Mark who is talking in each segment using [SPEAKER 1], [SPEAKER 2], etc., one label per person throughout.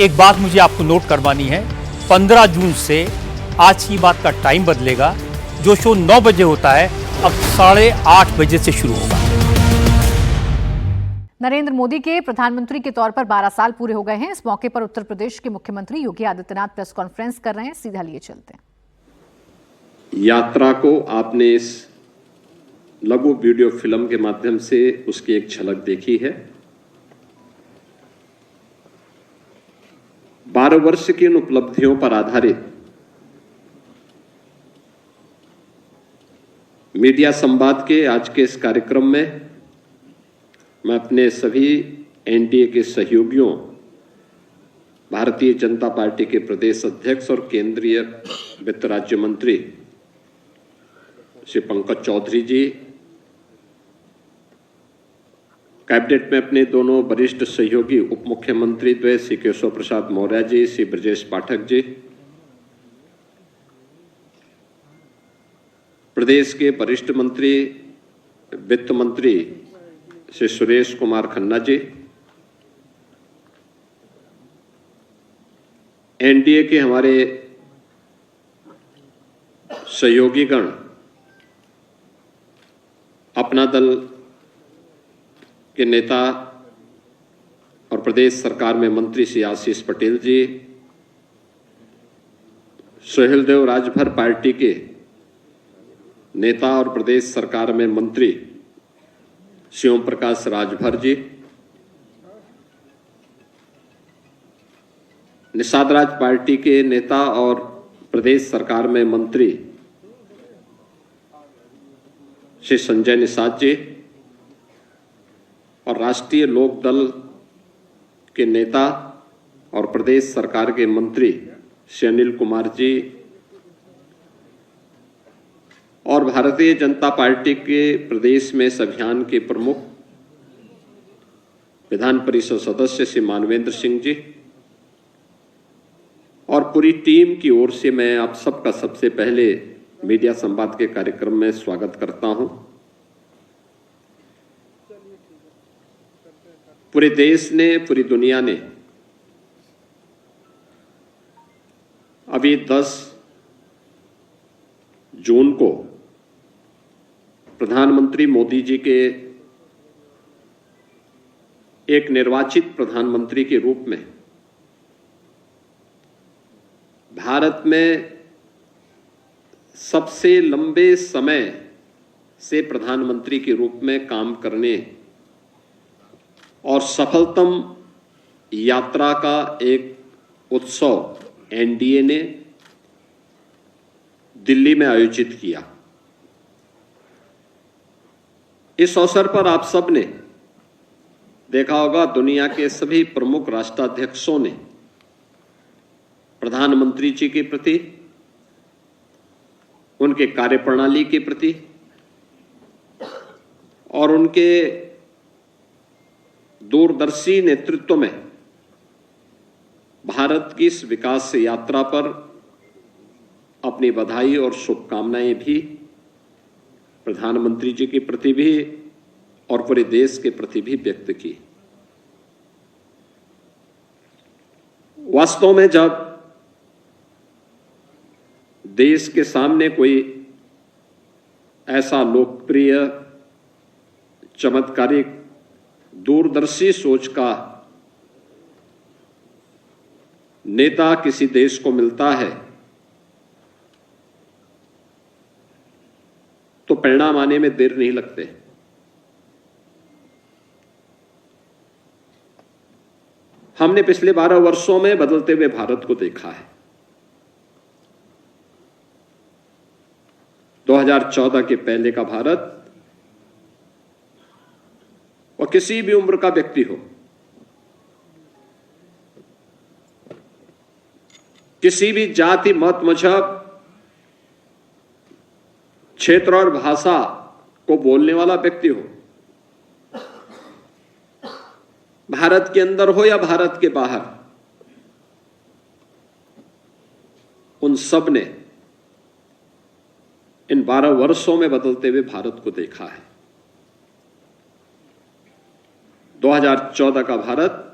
[SPEAKER 1] एक बात मुझे आपको नोट करवानी है, 15 जून से आज की बात का टाइम बदलेगा। जो शो 9 बजे होता है अब 8:30 बजे से शुरू होगा।
[SPEAKER 2] नरेंद्र मोदी के प्रधानमंत्री के तौर पर 12 साल पूरे हो गए हैं। इस मौके पर उत्तर प्रदेश के मुख्यमंत्री योगी आदित्यनाथ प्रेस कॉन्फ्रेंस कर रहे हैं। सीधा लिए चलते हैं।
[SPEAKER 3] यात्रा को आपने इस लघु वीडियो फिल्म के माध्यम से उसकी एक झलक देखी है। 12 वर्ष की इन उपलब्धियों पर आधारित मीडिया संवाद के आज के इस कार्यक्रम में मैं अपने सभी एनडीए के सहयोगियों, भारतीय जनता पार्टी के प्रदेश अध्यक्ष और केंद्रीय वित्त राज्य मंत्री श्री पंकज चौधरी जी, कैबिनेट में अपने दोनों वरिष्ठ सहयोगी उप मुख्यमंत्री द्वय श्री केशव प्रसाद मौर्य जी, श्री ब्रजेश पाठक जी, प्रदेश के वरिष्ठ मंत्री वित्त मंत्री श्री सुरेश कुमार खन्ना जी, एनडीए के हमारे सहयोगीगण, अपना दल के नेता और प्रदेश सरकार में मंत्री श्री आशीष पटेल जी, सुहेलदेव राजभर पार्टी के नेता और प्रदेश सरकार में मंत्री श्री ओम प्रकाश राजभर जी, निषाद राज पार्टी के नेता और प्रदेश सरकार में मंत्री श्री संजय निषाद जी और राष्ट्रीय लोक दल के नेता और प्रदेश सरकार के मंत्री श्री अनिल कुमार जी और भारतीय जनता पार्टी के प्रदेश में इस अभियान के प्रमुख विधान परिषद सदस्य श्री मानवेंद्र सिंह जी और पूरी टीम की ओर से मैं आप सबका सबसे पहले मीडिया संवाद के कार्यक्रम में स्वागत करता हूं। पूरे देश ने, पूरी दुनिया ने अभी 10 जून को प्रधानमंत्री मोदी जी के एक निर्वाचित प्रधानमंत्री के रूप में भारत में सबसे लंबे समय से प्रधानमंत्री के रूप में काम करने और सफलतम यात्रा का एक उत्सव एनडीए ने दिल्ली में आयोजित किया। इस अवसर पर आप सब ने देखा होगा, दुनिया के सभी प्रमुख राष्ट्राध्यक्षों ने प्रधानमंत्री जी के प्रति, उनके कार्यप्रणाली के प्रति और उनके दूरदर्शी नेतृत्व में भारत की इस विकास यात्रा पर अपनी बधाई और शुभकामनाएं भी प्रधानमंत्री जी के प्रति भी और पूरे देश के प्रति भी व्यक्त की। वास्तव में जब देश के सामने कोई ऐसा लोकप्रिय, चमत्कारिक, दूरदर्शी सोच का नेता किसी देश को मिलता है तो परिणाम आने में देर नहीं लगते। हमने पिछले 12 वर्षों में बदलते हुए भारत को देखा है। 2014 के पहले का भारत, और किसी भी उम्र का व्यक्ति हो, किसी भी जाति, मत, मजहब, क्षेत्र और भाषा को बोलने वाला व्यक्ति हो, भारत के अंदर हो या भारत के बाहर, उन सब ने इन 12 वर्षों में बदलते हुए भारत को देखा है। 2014 का भारत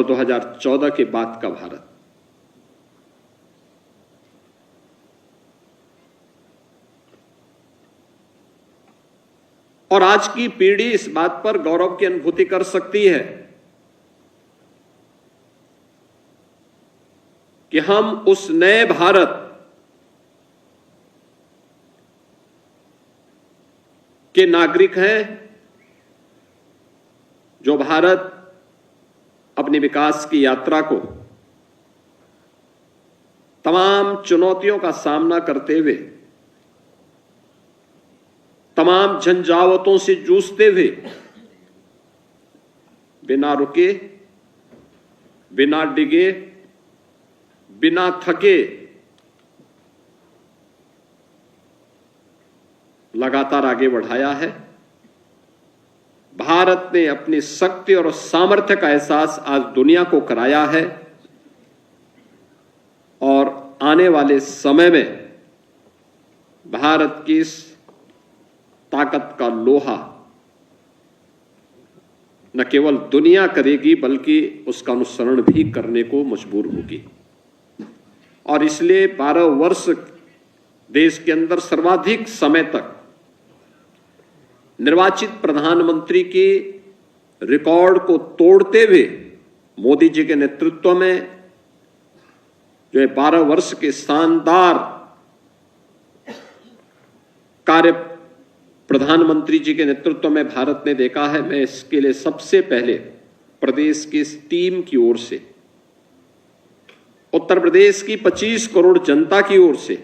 [SPEAKER 3] और 2014 के बाद का भारत। और आज की पीढ़ी इस बात पर गौरव की अनुभूति कर सकती है कि हम उस नए भारत के नागरिक हैं जो भारत अपनी विकास की यात्रा को तमाम चुनौतियों का सामना करते हुए, तमाम झंझावतों से जूझते हुए, बिना रुके, बिना डिगे, बिना थके लगातार आगे बढ़ाया है। भारत ने अपनी शक्ति और सामर्थ्य का एहसास आज दुनिया को कराया है और आने वाले समय में भारत की इस ताकत का लोहा न केवल दुनिया करेगी बल्कि उसका अनुसरण भी करने को मजबूर होगी। और इसलिए 12 वर्ष देश के अंदर सर्वाधिक समय तक निर्वाचित प्रधानमंत्री के रिकॉर्ड को तोड़ते हुए मोदी जी के नेतृत्व में जो 12 वर्ष के शानदार कार्य प्रधानमंत्री जी के नेतृत्व में भारत ने देखा है, मैं इसके लिए सबसे पहले प्रदेश की इस टीम की ओर से, उत्तर प्रदेश की 25 करोड़ जनता की ओर से,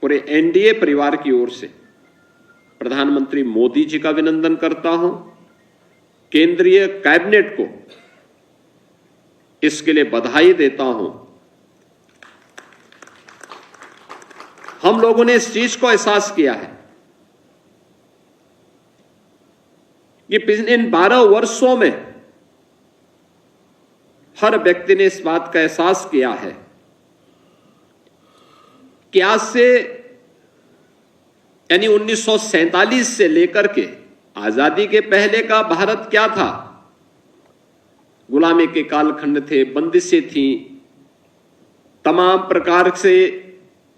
[SPEAKER 3] पूरे एनडीए परिवार की ओर से प्रधानमंत्री मोदी जी का अभिनंदन करता हूं। केंद्रीय कैबिनेट को इसके लिए बधाई देता हूं। हम लोगों ने इस चीज को एहसास किया है कि इन 12 वर्षों में हर व्यक्ति ने इस बात का एहसास किया है कि आज से यानी 1947 से लेकर के आजादी के पहले का भारत क्या था। गुलामी के कालखंड थे, बंदिशें थी, तमाम प्रकार से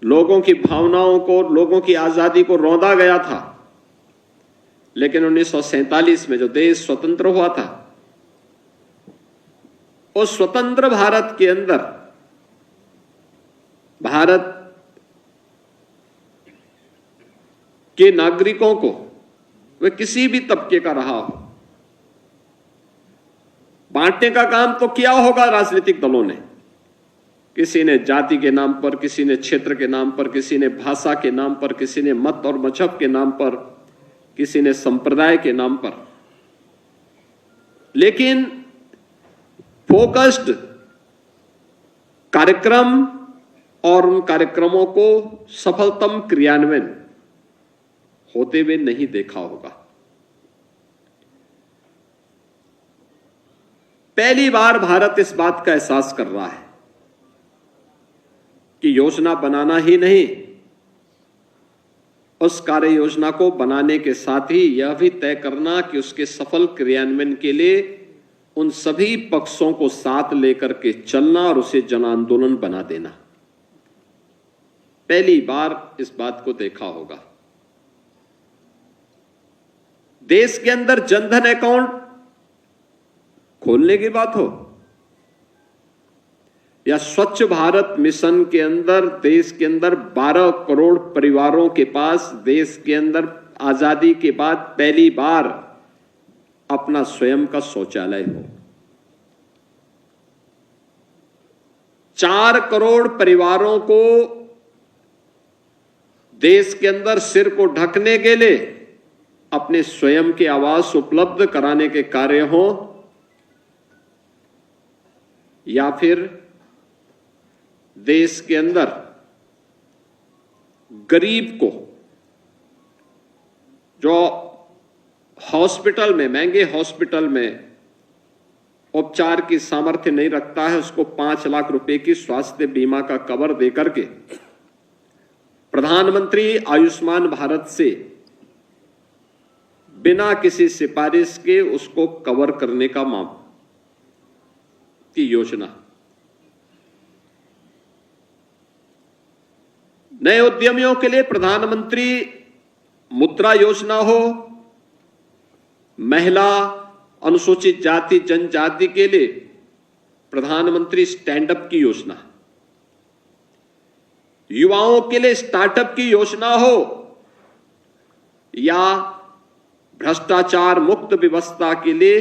[SPEAKER 3] लोगों की भावनाओं को, लोगों की आजादी को रौंदा गया था। लेकिन 1947 में जो देश स्वतंत्र हुआ था, उस स्वतंत्र भारत के अंदर भारत के नागरिकों को, वे किसी भी तबके का रहा हो, बांटने का काम तो किया होगा राजनीतिक दलों ने। किसी ने जाति के नाम पर, किसी ने क्षेत्र के नाम पर, किसी ने भाषा के नाम पर, किसी ने मत और मजहब के नाम पर, किसी ने संप्रदाय के नाम पर। लेकिन फोकस्ड कार्यक्रम और उन कार्यक्रमों को सफलतम क्रियान्वयन होते हुए नहीं देखा होगा। पहली बार भारत इस बात का एहसास कर रहा है कि योजना बनाना ही नहीं, उस कार्य योजना को बनाने के साथ ही यह भी तय करना कि उसके सफल क्रियान्वयन के लिए उन सभी पक्षों को साथ लेकर के चलना और उसे जन आंदोलन बना देना। पहली बार इस बात को देखा होगा। देश के अंदर जनधन अकाउंट खोलने की बात हो या स्वच्छ भारत मिशन के अंदर देश के अंदर 12 करोड़ परिवारों के पास देश के अंदर आजादी के बाद पहली बार अपना स्वयं का शौचालय हो, 4 करोड़ परिवारों को देश के अंदर सिर को ढकने के लिए अपने स्वयं के आवास उपलब्ध कराने के कार्य हो, या फिर देश के अंदर गरीब को जो हॉस्पिटल में, महंगे हॉस्पिटल में उपचार की सामर्थ्य नहीं रखता है, उसको 5 लाख रुपए की स्वास्थ्य बीमा का कवर देकर के प्रधानमंत्री आयुष्मान भारत से बिना किसी सिफारिश के उसको कवर करने का की योजना, नए उद्यमियों के लिए प्रधानमंत्री मुद्रा योजना हो, महिला अनुसूचित जाति जनजाति के लिए प्रधानमंत्री स्टैंड अप की योजना, युवाओं के लिए स्टार्टअप की योजना हो, या भ्रष्टाचार मुक्त व्यवस्था के लिए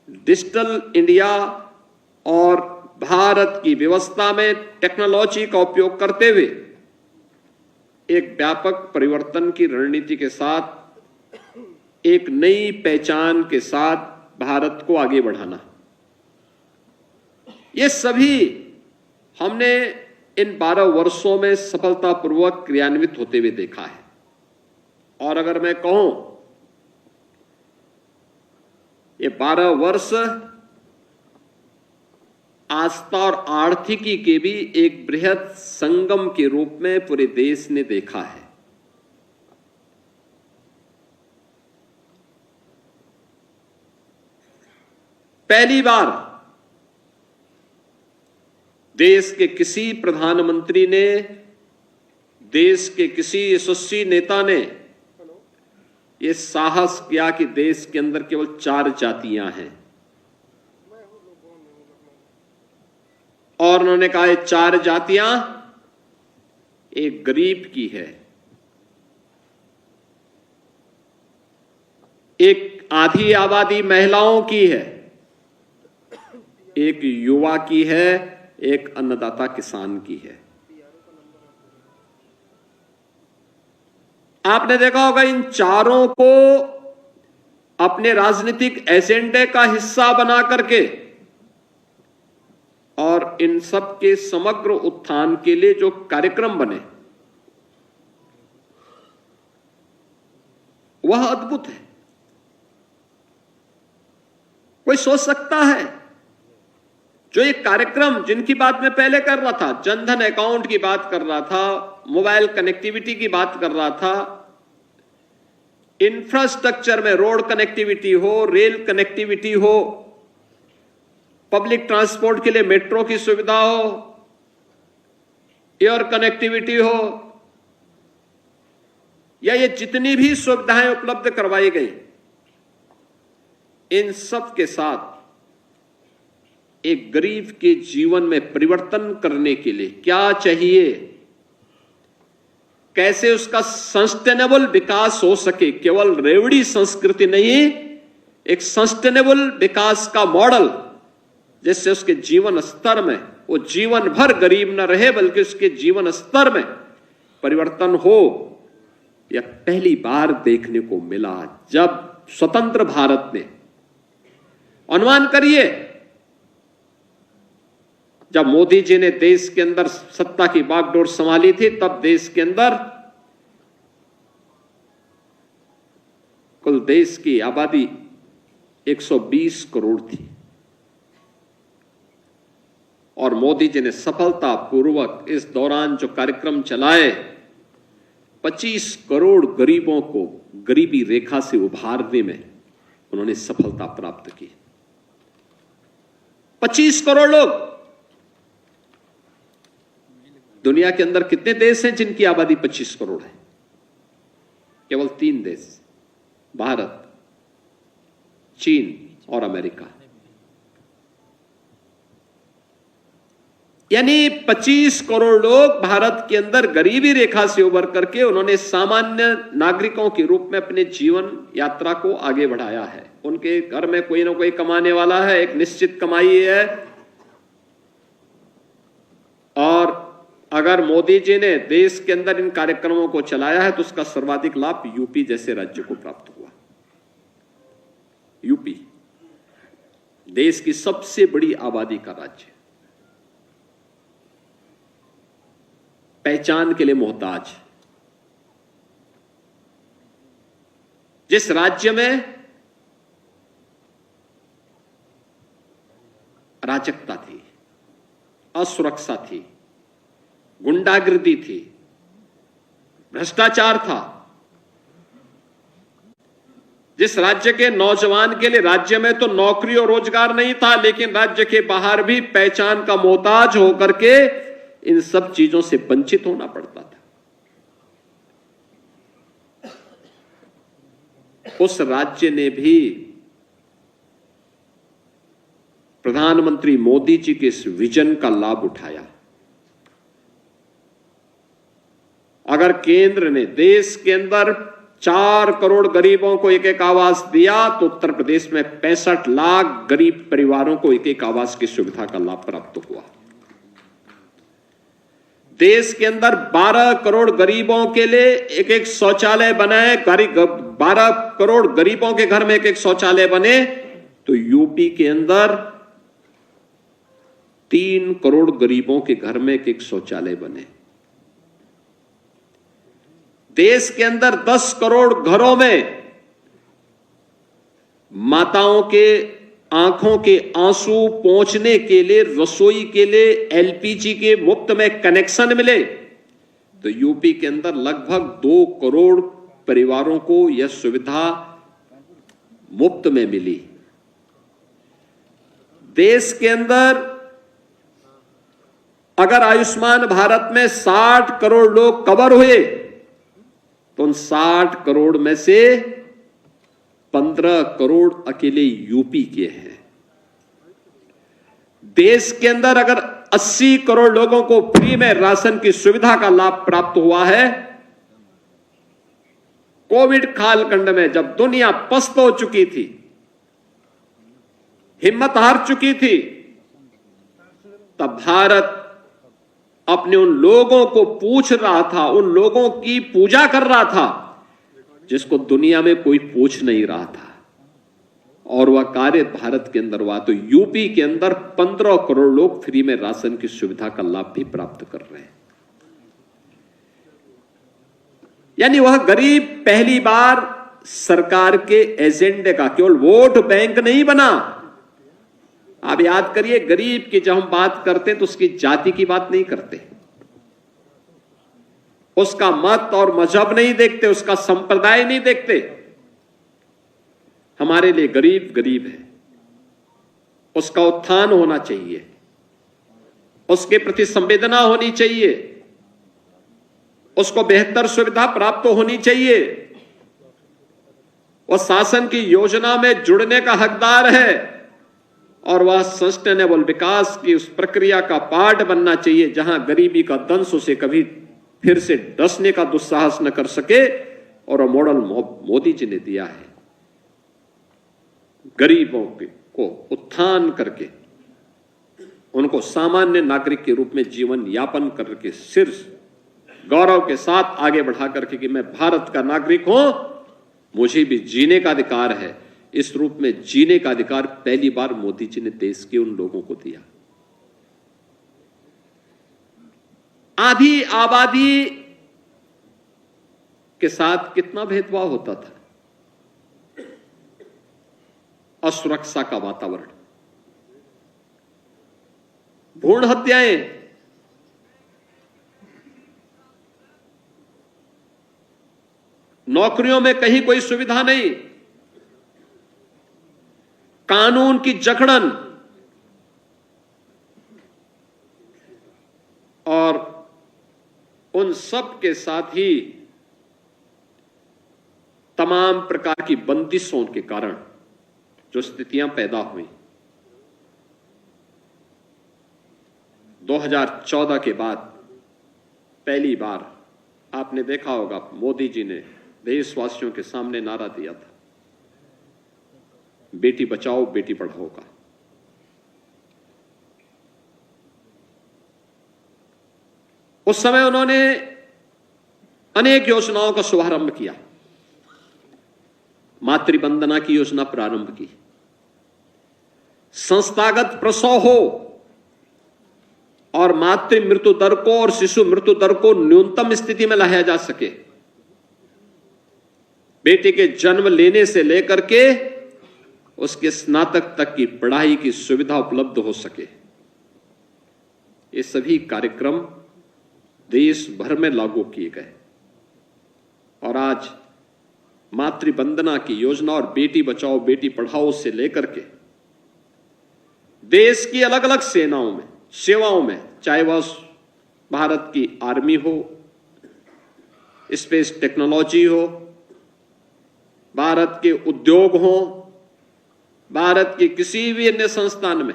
[SPEAKER 3] डिजिटल इंडिया और भारत की व्यवस्था में टेक्नोलॉजी का उपयोग करते हुए एक व्यापक परिवर्तन की रणनीति के साथ, एक नई पहचान के साथ भारत को आगे बढ़ाना, ये सभी हमने इन 12 वर्षों में सफलतापूर्वक क्रियान्वित होते हुए देखा है। और अगर मैं कहूं, ये 12 वर्ष आस्था और आर्थिकी के भी एक बृहद संगम के रूप में पूरे देश ने देखा है। पहली बार देश के किसी प्रधानमंत्री ने, देश के किसी यशस्वी नेता ने यह साहस किया कि देश के अंदर केवल 4 जातियां हैं, और उन्होंने कहा 4 जातियां एक गरीब की है, एक आधी आबादी महिलाओं की है, एक युवा की है, एक अन्नदाता किसान की है। आपने देखा होगा इन चारों को अपने राजनीतिक एजेंडे का हिस्सा बना करके और इन सब के समग्र उत्थान के लिए जो कार्यक्रम बने वह अद्भुत है। कोई सोच सकता है जो एक कार्यक्रम जिनकी बात मैं पहले कर रहा था, जनधन अकाउंट की बात कर रहा था, मोबाइल कनेक्टिविटी की बात कर रहा था, इंफ्रास्ट्रक्चर में रोड कनेक्टिविटी हो, रेल कनेक्टिविटी हो, पब्लिक ट्रांसपोर्ट के लिए मेट्रो की सुविधा हो, एयर कनेक्टिविटी हो, या ये जितनी भी सुविधाएं उपलब्ध करवाई गई, इन सब के साथ एक गरीब के जीवन में परिवर्तन करने के लिए क्या चाहिए, कैसे उसका सस्टेनेबल विकास हो सके, केवल रेवड़ी संस्कृति नहीं, एक सस्टेनेबल विकास का मॉडल जिससे उसके जीवन स्तर में वो जीवन भर गरीब न रहे बल्कि उसके जीवन स्तर में परिवर्तन हो, यह पहली बार देखने को मिला जब स्वतंत्र भारत ने, अनुमान करिए जब मोदी जी ने देश के अंदर सत्ता की बागडोर संभाली थी तब देश के अंदर कुल देश की आबादी 120 करोड़ थी, और मोदी जी ने सफलतापूर्वक इस दौरान जो कार्यक्रम चलाए 25 करोड़ गरीबों को गरीबी रेखा से उभारने में उन्होंने सफलता प्राप्त की। 25 करोड़ लोग। दुनिया के अंदर कितने देश हैं जिनकी आबादी 25 करोड़ है? केवल 3 देश, भारत, चीन और अमेरिका। यानी 25 करोड़ लोग भारत के अंदर गरीबी रेखा से उबर करके उन्होंने सामान्य नागरिकों के रूप में अपने जीवन यात्रा को आगे बढ़ाया है। उनके घर में कोई ना कोई कमाने वाला है, एक निश्चित कमाई है, और अगर मोदी जी ने देश के अंदर इन कार्यक्रमों को चलाया है तो उसका सर्वाधिक लाभ यूपी जैसे राज्य को प्राप्त हुआ। यूपी देश की सबसे बड़ी आबादी का राज्य, पहचान के लिए मोहताज, जिस राज्य में अराजकता थी, असुरक्षा थी, गुंडागिर्दी थी, भ्रष्टाचार था, जिस राज्य के नौजवान के लिए राज्य में तो नौकरी और रोजगार नहीं था, लेकिन राज्य के बाहर भी पहचान का मोहताज होकर के इन सब चीजों से वंचित होना पड़ता था। उस राज्य ने भी प्रधानमंत्री मोदी जी के इस विजन का लाभ उठाया। अगर केंद्र ने देश के अंदर 4 करोड़ गरीबों को एक एक आवास दिया, तो उत्तर प्रदेश में 65 लाख गरीब परिवारों को एक एक आवास की सुविधा का लाभ प्राप्त हुआ। देश के अंदर 12 करोड़ गरीबों के लिए एक एक शौचालय बनाए, 12 करोड़ गरीबों के घर में एक एक शौचालय बने, तो यूपी के अंदर 3 करोड़ गरीबों के घर में एक एक शौचालय बने। देश के अंदर 10 करोड़ घरों में माताओं के आंखों के आंसू पहुंचने के लिए, रसोई के लिए एलपीजी के मुफ्त में कनेक्शन मिले, तो यूपी के अंदर लगभग 2 करोड़ परिवारों को यह सुविधा मुफ्त में मिली। देश के अंदर अगर आयुष्मान भारत में 60 करोड़ लोग कवर हुए, तो उन 60 करोड़ में से 15 करोड़ अकेले यूपी के हैं। देश के अंदर अगर 80 करोड़ लोगों को फ्री में राशन की सुविधा का लाभ प्राप्त हुआ है, कोविड कालखंड में जब दुनिया पस्त हो चुकी थी, हिम्मत हार चुकी थी, तब भारत अपने उन लोगों को पूछ रहा था, उन लोगों की पूजा कर रहा था जिसको दुनिया में कोई पूछ नहीं रहा था, और वह कार्य भारत के अंदर हुआ। तो यूपी के अंदर 15 करोड़ लोग फ्री में राशन की सुविधा का लाभ भी प्राप्त कर रहे हैं। यानी वह गरीब पहली बार सरकार के एजेंडे का केवल वोट बैंक नहीं बना। आप याद करिए, गरीब की जब हम बात करते हैं तो उसकी जाति की बात नहीं करते, उसका मत और मजहब नहीं देखते, उसका संप्रदाय नहीं देखते। हमारे लिए गरीब गरीब है, उसका उत्थान होना चाहिए, उसके प्रति संवेदना होनी चाहिए, उसको बेहतर सुविधा प्राप्त होनी चाहिए, वह शासन की योजना में जुड़ने का हकदार है, और वह सस्टेनेबल विकास की उस प्रक्रिया का पार्ट बनना चाहिए जहां गरीबी का दंश उसे कभी फिर से डसने का दुस्साहस न कर सके। और वह मॉडल मोदी जी ने दिया है। गरीबों को उत्थान करके उनको सामान्य नागरिक के रूप में जीवन यापन करके सिर गौरव के साथ आगे बढ़ा करके कि मैं भारत का नागरिक हूं, मुझे भी जीने का अधिकार है, इस रूप में जीने का अधिकार पहली बार मोदी जी ने देश के उन लोगों को दिया। आधी आबादी के साथ कितना भेदभाव होता था, असुरक्षा का वातावरण, भ्रूण हत्याएं, नौकरियों में कहीं कोई सुविधा नहीं, कानून की जकड़न, और उन सब के साथ ही तमाम प्रकार की बंदिशों के कारण जो स्थितियां पैदा हुई। 2014 के बाद पहली बार आपने देखा होगा मोदी जी ने देशवासियों के सामने नारा दिया था, बेटी बचाओ बेटी पढ़ाओ का। उस समय उन्होंने अनेक योजनाओं का शुभारंभ किया, मातृवंदना की योजना प्रारंभ की, संस्थागत प्रसव हो और मातृ मृत्यु दर को और शिशु मृत्यु दर को न्यूनतम स्थिति में लाया जा सके, बेटे के जन्म लेने से लेकर के उसके स्नातक तक की पढ़ाई की सुविधा उपलब्ध हो सके। ये सभी कार्यक्रम देश भर में लागू किए गए और आज मातृ वंदना की योजना और बेटी बचाओ बेटी पढ़ाओ से लेकर के देश की अलग अलग सेनाओं में, सेवाओं में, चाहे वह भारत की आर्मी हो, स्पेस टेक्नोलॉजी हो, भारत के उद्योग हो, भारत के किसी भी अन्य संस्थान में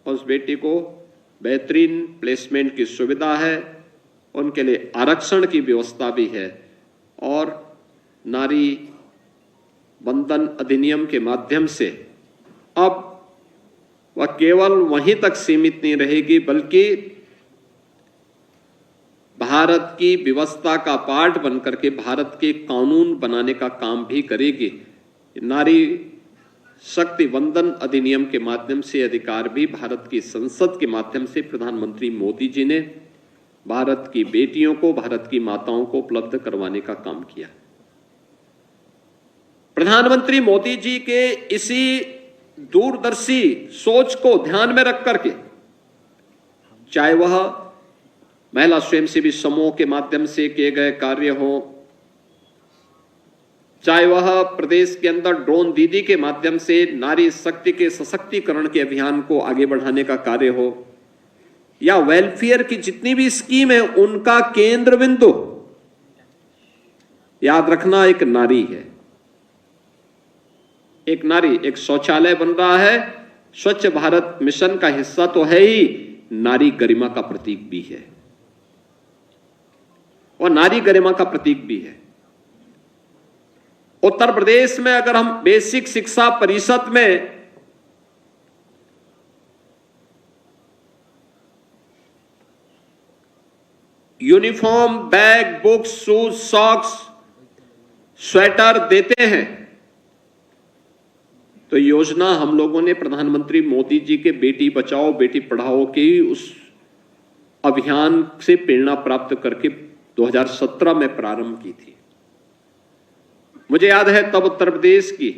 [SPEAKER 3] उस बेटी को बेहतरीन प्लेसमेंट की सुविधा है, उनके लिए आरक्षण की व्यवस्था भी है और नारी बंधन अधिनियम के माध्यम से अब वह केवल वहीं तक सीमित नहीं रहेगी बल्कि भारत की व्यवस्था का पार्ट बनकर के भारत के कानून बनाने का काम भी करेगी। नारी शक्ति वंदन अधिनियम के माध्यम से अधिकार भी भारत की संसद के माध्यम से प्रधानमंत्री मोदी जी ने भारत की बेटियों को, भारत की माताओं को उपलब्ध करवाने का काम किया। प्रधानमंत्री मोदी जी के इसी दूरदर्शी सोच को ध्यान में रख करके, चाहे वह महिला स्वयंसेवी समूह के माध्यम से किए गए कार्य हो, चाहे वह प्रदेश के अंदर ड्रोन दीदी के माध्यम से नारी शक्ति के सशक्तिकरण के अभियान को आगे बढ़ाने का कार्य हो, या वेलफेयर की जितनी भी स्कीम है उनका केंद्र बिंदु याद रखना एक नारी है। एक नारी, एक शौचालय बन रहा है, स्वच्छ भारत मिशन का हिस्सा तो है ही, नारी गरिमा का प्रतीक भी है और नारी गरिमा का प्रतीक भी है। उत्तर प्रदेश में अगर हम बेसिक शिक्षा परिषद में uniform, bag, books, shoes, socks, sweater देते हैं तो योजना हम लोगों ने प्रधानमंत्री मोदी जी के बेटी बचाओ बेटी पढ़ाओ के उस अभियान से प्रेरणा प्राप्त करके 2017 में प्रारंभ की थी। मुझे याद है तब उत्तर प्रदेश की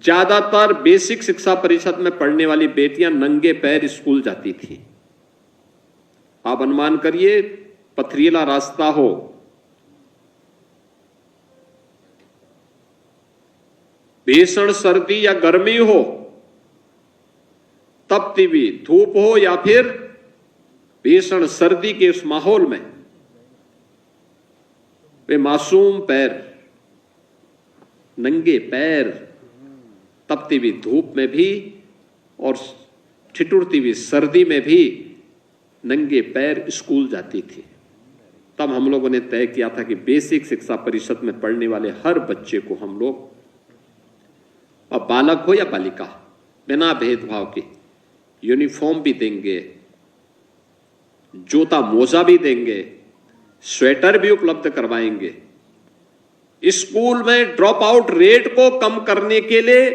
[SPEAKER 3] ज्यादातर बेसिक शिक्षा परिषद में पढ़ने वाली बेटियां नंगे पैर स्कूल जाती थी। आप अनुमान करिए, पथरीला रास्ता हो, भीषण सर्दी या गर्मी हो, तपती हुई धूप हो या फिर भीषण सर्दी के उस माहौल में वे मासूम पैर, नंगे पैर, तपती हुई धूप में भी और ठिठुरती हुई सर्दी में भी नंगे पैर स्कूल जाती थी। तब हम लोगों ने तय किया था कि बेसिक शिक्षा परिषद में पढ़ने वाले हर बच्चे को हम लोग, अब बालक हो या बालिका, बिना भेदभाव के यूनिफॉर्म भी देंगे, जूता मोजा भी देंगे, स्वेटर भी उपलब्ध करवाएंगे। स्कूल में ड्रॉप आउट रेट को कम करने के लिए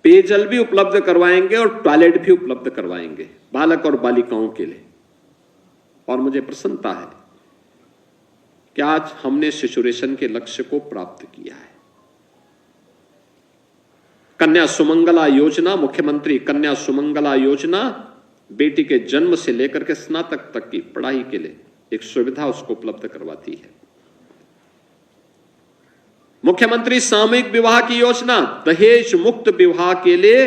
[SPEAKER 3] पेयजल भी उपलब्ध करवाएंगे और टॉयलेट भी उपलब्ध करवाएंगे बालक और बालिकाओं के लिए। और मुझे प्रसन्नता है कि आज हमने शिशुरेशन के लक्ष्य को प्राप्त किया है। कन्या सुमंगला योजना, मुख्यमंत्री कन्या सुमंगला योजना बेटी के जन्म से लेकर के स्नातक तक की पढ़ाई के लिए एक सुविधा उसको उपलब्ध करवाती है। मुख्यमंत्री सामूहिक विवाह की योजना, दहेज मुक्त विवाह के लिए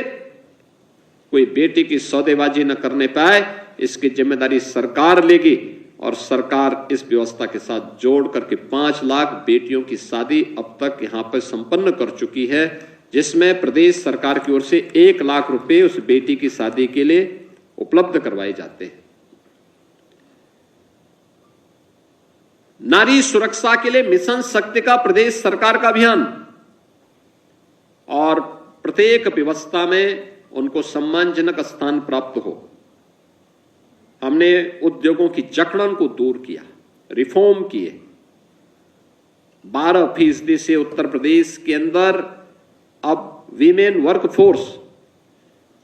[SPEAKER 3] कोई बेटी की सौदेबाजी न करने पाए, इसकी जिम्मेदारी सरकार लेगी और सरकार इस व्यवस्था के साथ जोड़ करके 5 लाख बेटियों की शादी अब तक यहां पर संपन्न कर चुकी है, जिसमें प्रदेश सरकार की ओर से 1 लाख रुपए उस बेटी की शादी के लिए उपलब्ध करवाए जाते हैं। नारी सुरक्षा के लिए मिशन शक्ति का प्रदेश सरकार का अभियान और प्रत्येक व्यवस्था में उनको सम्मानजनक स्थान प्राप्त हो। हमने उद्योगों की जकड़न को दूर किया, रिफॉर्म किए। 12% से उत्तर प्रदेश के अंदर अब वीमेन वर्कफोर्स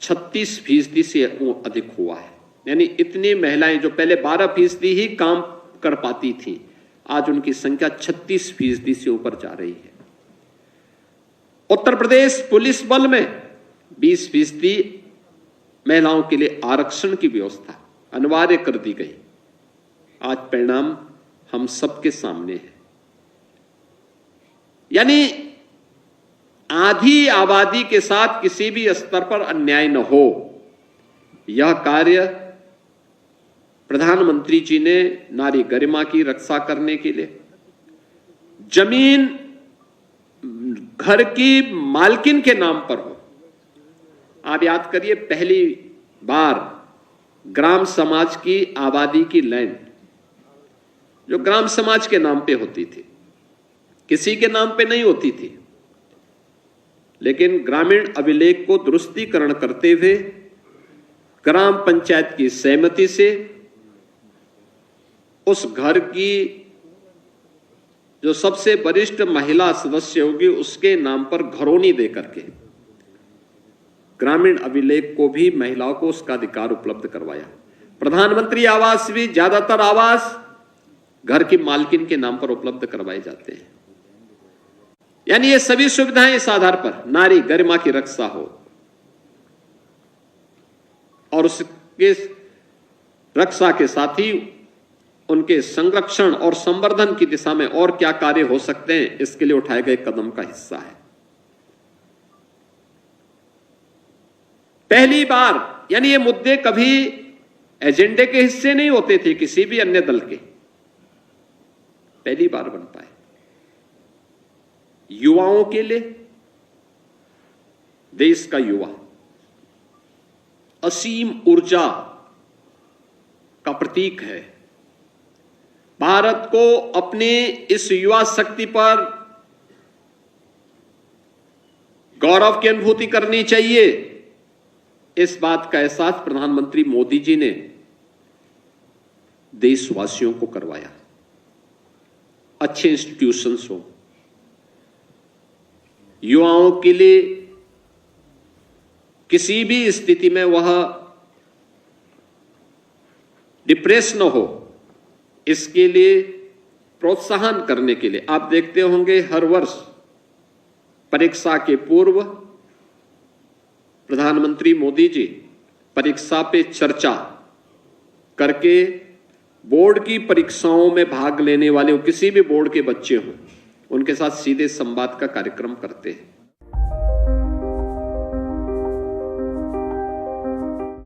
[SPEAKER 3] 36% से अधिक हुआ है। यानी इतनी महिलाएं जो पहले 12% ही काम कर पाती थी, आज उनकी संख्या 36% से ऊपर जा रही है। उत्तर प्रदेश पुलिस बल में 20% महिलाओं के लिए आरक्षण की व्यवस्था अनिवार्य कर दी गई। आज परिणाम हम सबके सामने है। यानी आधी आबादी के साथ किसी भी स्तर पर अन्याय न हो, यह कार्य प्रधानमंत्री जी ने नारी गरिमा की रक्षा करने के लिए, जमीन घर की मालकिन के नाम पर हो। आप याद करिए, पहली बार ग्राम समाज की आबादी की लैंड जो ग्राम समाज के नाम पे होती थी, किसी के नाम पे नहीं होती थी, लेकिन ग्रामीण अभिलेख को दुरुस्तीकरण करते हुए ग्राम पंचायत की सहमति से उस घर की जो सबसे वरिष्ठ महिला सदस्य होगी उसके नाम पर घरौनी देकर के ग्रामीण अभिलेख को भी महिलाओं को उसका अधिकार उपलब्ध करवाया। प्रधानमंत्री आवास भी ज्यादातर आवास घर की मालकिन के नाम पर उपलब्ध करवाए जाते हैं। यानी ये सभी सुविधाएं इस आधार पर नारी गरिमा की रक्षा हो और उसके रक्षा के साथ ही उनके संरक्षण और संवर्धन की दिशा में और क्या कार्य हो सकते हैं, इसके लिए उठाए गए कदम का हिस्सा है। पहली बार, यानी ये मुद्दे कभी एजेंडे के हिस्से नहीं होते थे किसी भी अन्य दल के, पहली बार बन पाए। युवाओं के लिए, देश का युवा असीम ऊर्जा का प्रतीक है। भारत को अपनी इस युवा शक्ति पर गौरव की अनुभूति करनी चाहिए। इस बात का एहसास प्रधानमंत्री मोदी जी ने देशवासियों को करवाया। अच्छे इंस्टीट्यूशंस हो, युवाओं के लिए किसी भी स्थिति में वह डिप्रेस न हो, इसके लिए प्रोत्साहन करने के लिए आप देखते होंगे हर वर्ष परीक्षा के पूर्व प्रधानमंत्री मोदी जी परीक्षा पे चर्चा करके बोर्ड की परीक्षाओं में भाग लेने वाले किसी भी बोर्ड के बच्चे हों, उनके साथ सीधे संवाद का कार्यक्रम करते हैं।